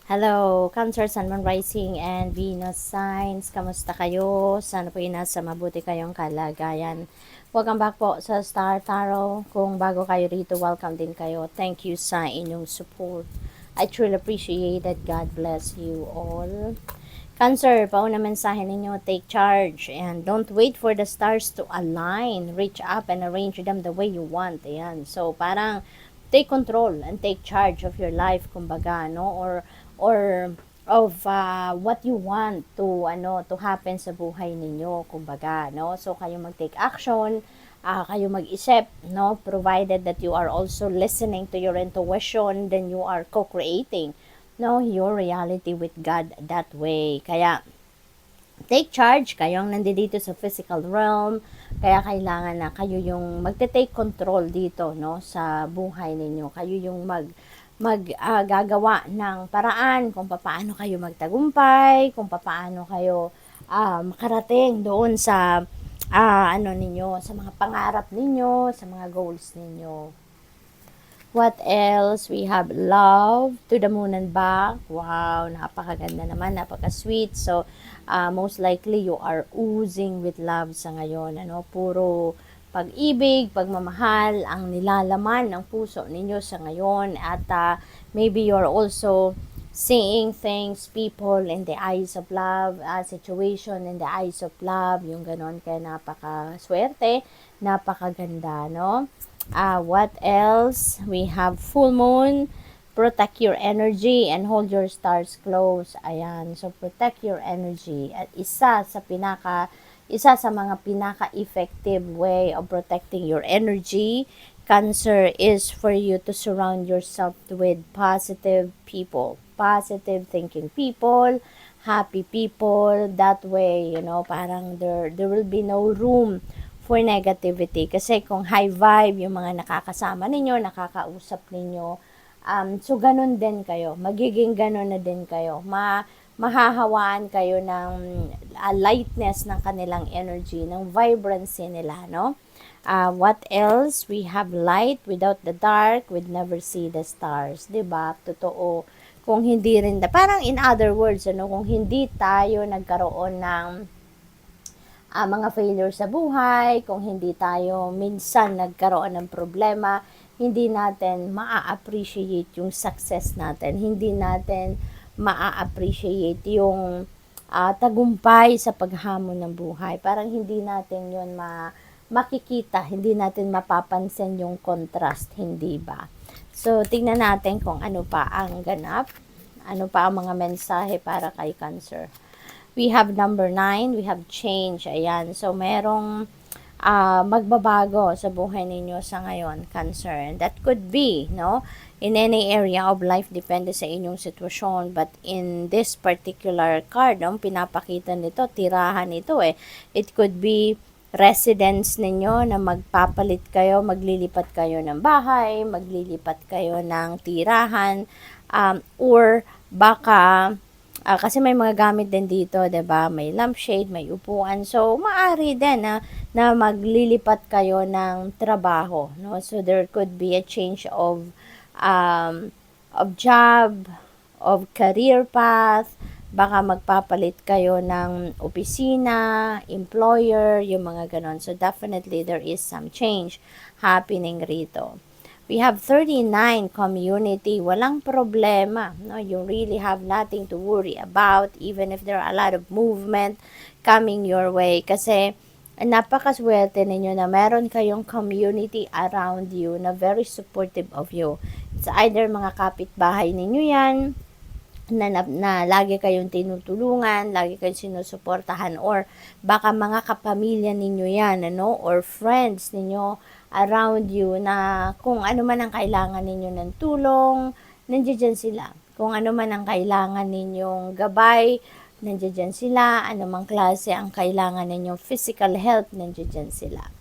Hello, Cancer, Sun, Moon, Rising, and Venus signs. Kamusta kayo? Sana po nasa mabuti kayong kalagayan. Welcome back po sa Star Tarot. Kung bago kayo rito, welcome din kayo. Thank you sa inyong support. I truly appreciate it. God bless you all. Cancer, pauna mensahe ninyo, take charge and don't wait for the stars to align. Reach up and arrange them the way you want. Ayan. So, parang take control and take charge of your life, kumbaga, no? Or of what you want to happen sa buhay ninyo, kumbaga, no? So kayo mag-take action, kayo mag-isip, no? Provided that you are also listening to your intuition, then you are co-creating, no, your reality with God that way. Kaya take charge, kayo ang nandito sa physical realm, kaya kailangan na kayo yung magte-take control dito, no, sa buhay ninyo. Kayo yung gagawa ng paraan kung paano kayo magtagumpay, kung paano kayo makarating doon sa ninyo, sa mga pangarap ninyo, sa mga goals ninyo. What else? We have love to the moon and back. Wow, napakaganda naman, napaka-sweet. So, most likely you are oozing with love sa ngayon. Puro pag-ibig, pagmamahal ang nilalaman ng puso ninyo sa ngayon. At maybe you're also seeing things, people in the eyes of love, situation in the eyes of love, yung ganon. Kaya napaka-swerte, napakaganda, no? What else? We have full moon. Protect your energy and hold your stars close. Ayan. So, protect your energy. At isa sa mga pinaka-effective way of protecting your energy, Cancer, is for you to surround yourself with positive people. Positive thinking people, happy people. That way, parang there will be no room for negativity. Kasi kung high vibe yung mga nakakasama ninyo, nakakausap ninyo, so ganun din kayo. Magiging ganun na din kayo. Mahahawaan kayo ng lightness ng kanilang energy, ng vibrancy nila, no? What else? We have light without the dark, we'd never see the stars. 'Di ba? Totoo. Kung hindi rin, parang in other words, kung hindi tayo nagkaroon ng mga failure sa buhay, kung hindi tayo minsan nagkaroon ng problema, hindi natin maa-appreciate yung success natin. Hindi natin maa-appreciate yung tagumpay sa paghamon ng buhay. Parang hindi natin yun makikita, hindi natin mapapansin yung contrast, hindi ba? So, tingnan natin kung ano pa ang ganap, ano pa ang mga mensahe para kay Cancer. We have number 9, we have change. Ayan. So, merong magbabago sa buhay ninyo sa ngayon, Cancer. And that could be, no, in any area of life, depende sa inyong sitwasyon. But in this particular card, pinapakita nito, tirahan ito It could be residence ninyo na magpapalit kayo, maglilipat kayo ng bahay, maglilipat kayo ng tirahan, or baka kasi may mga gamit din dito, 'di ba? May lampshade, may upuan. So, maaari din na maglilipat kayo ng trabaho, no? So there could be a change of job, of career path. Baka magpapalit kayo ng opisina, employer, yung mga ganon. So definitely there is some change happening rito. We have 39, community. Walang problema. No? You really have nothing to worry about even if there are a lot of movement coming your way. Kasi napakaswerte ninyo na meron kayong community around you na very supportive of you. It's either mga kapitbahay ninyo yan, na lagi kayong tinutulungan, lagi kayong sinusuportahan, or baka mga kapamilya ninyo yan, or friends ninyo around you na kung ano man ang kailangan ninyo ng tulong, nandiyan sila. Kung ano man ang kailangan ninyong gabay, nandiyan sila. Ano mang klase ang kailangan ninyong physical health, nandiyan sila.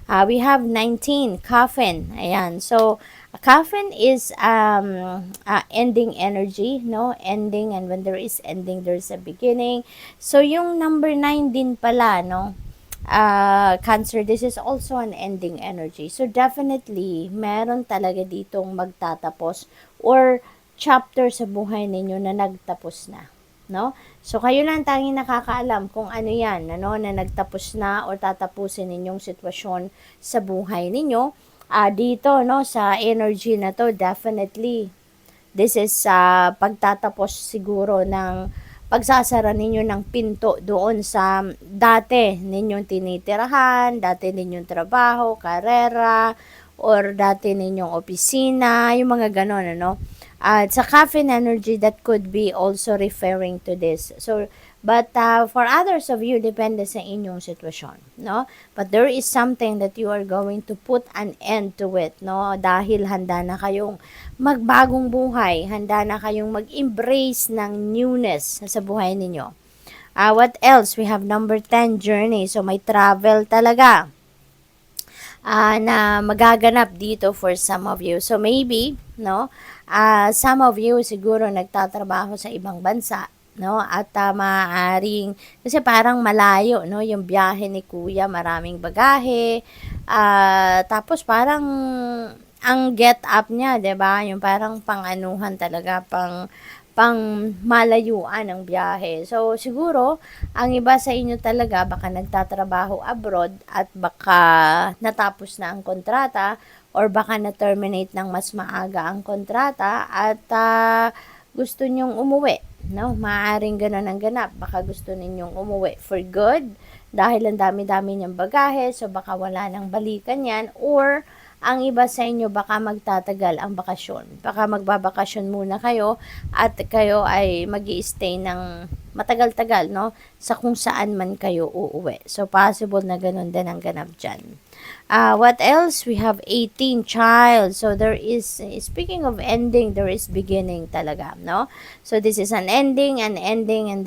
We have 19, coffin. Ayan. So, a coffin is ending energy, no? Ending, and when there is ending, there's a beginning. So, yung number 9 din pala, no? Cancer, this is also an ending energy. So, definitely, meron talaga ditong magtatapos or chapter sa buhay ninyo na nagtapos na, no? So kayo lang tanging nakakaalam kung ano 'yan, ano, na nagtapos na o tatapusin ninyong sitwasyon sa buhay ninyo. Dito, no, sa energy na to, definitely this is pagtatapos siguro ng pagsasara ninyo ng pinto doon sa dati ninyong tinitirahan, dati ninyong trabaho, karera, or dati ninyong opisina, yung mga ganon, ano. At sa caffeine energy, that could be also referring to this. So, but for others of you, depende sa inyong sitwasyon, no? But there is something that you are going to put an end to it, no? Dahil handa na kayong magbagong buhay, handa na kayong mag-embrace ng newness sa buhay ninyo. What else? We have number 10, journey. So, may travel talaga na magaganap dito for some of you. So maybe, no, some of you siguro nagtatrabaho sa ibang bansa, no, at maaaring kasi parang malayo, no, yung biyahe ni kuya, maraming bagahe, tapos parang ang get up niya, 'di ba? Yung parang pang-anuhan talaga, pang malayuan ang biyahe. So, siguro, ang iba sa inyo talaga, baka nagtatrabaho abroad at baka natapos na ang kontrata or baka na-terminate ng mas maaga ang kontrata at gusto nyong umuwi. No? Maaaring ganun ang ganap. Baka gusto ninyong umuwi for good dahil ang dami-dami niyang bagahe, so baka wala nang balikan yan, or ang iba sa inyo baka magtatagal ang bakasyon. Baka magbabakasyon muna kayo at kayo ay magi-stay ng matagal-tagal, no? Sa kung saan man kayo uuwi. So, possible na ganun din ang ganap dyan. What else? We have 18, child. So, there is, speaking of ending, there is beginning talaga, no? So, this is an ending, and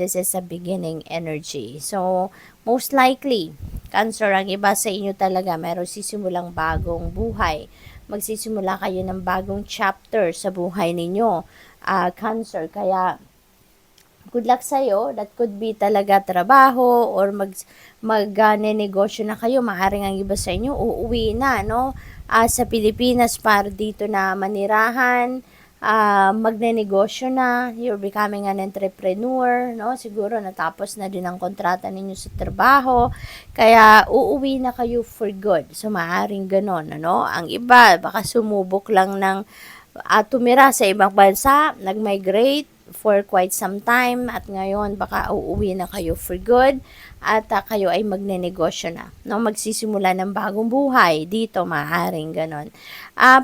this is a beginning energy. So, most likely, Cancer, ang iba sa inyo talaga, meron sisimulang bagong buhay. Magsisimula kayo ng bagong chapter sa buhay ninyo. Cancer, kaya good luck sa'yo. That could be talaga trabaho or mag-negosyo na kayo. Maaring ang iba sa inyo, uuwi na, no? Sa Pilipinas para dito na manirahan, magnenegosyo na, you're becoming an entrepreneur, no? Siguro natapos na din ang kontrata ninyo sa trabaho, kaya uuwi na kayo for good. So, maaring ganon, ano? Ang iba, baka sumubok lang ng tumira sa ibang bansa, nag-migrate for quite some time at ngayon baka uuwi na kayo for good at kayo ay magnenegosyo na, no? Magsisimula ng bagong buhay dito, maaaring ganon.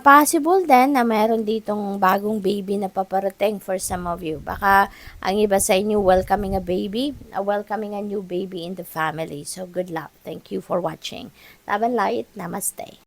Possible din na meron ditong bagong baby na paparating for some of you. Baka ang iba sa inyo welcoming a baby, welcoming a new baby in the family. So good luck. Thank you for watching. Love and light. Namaste.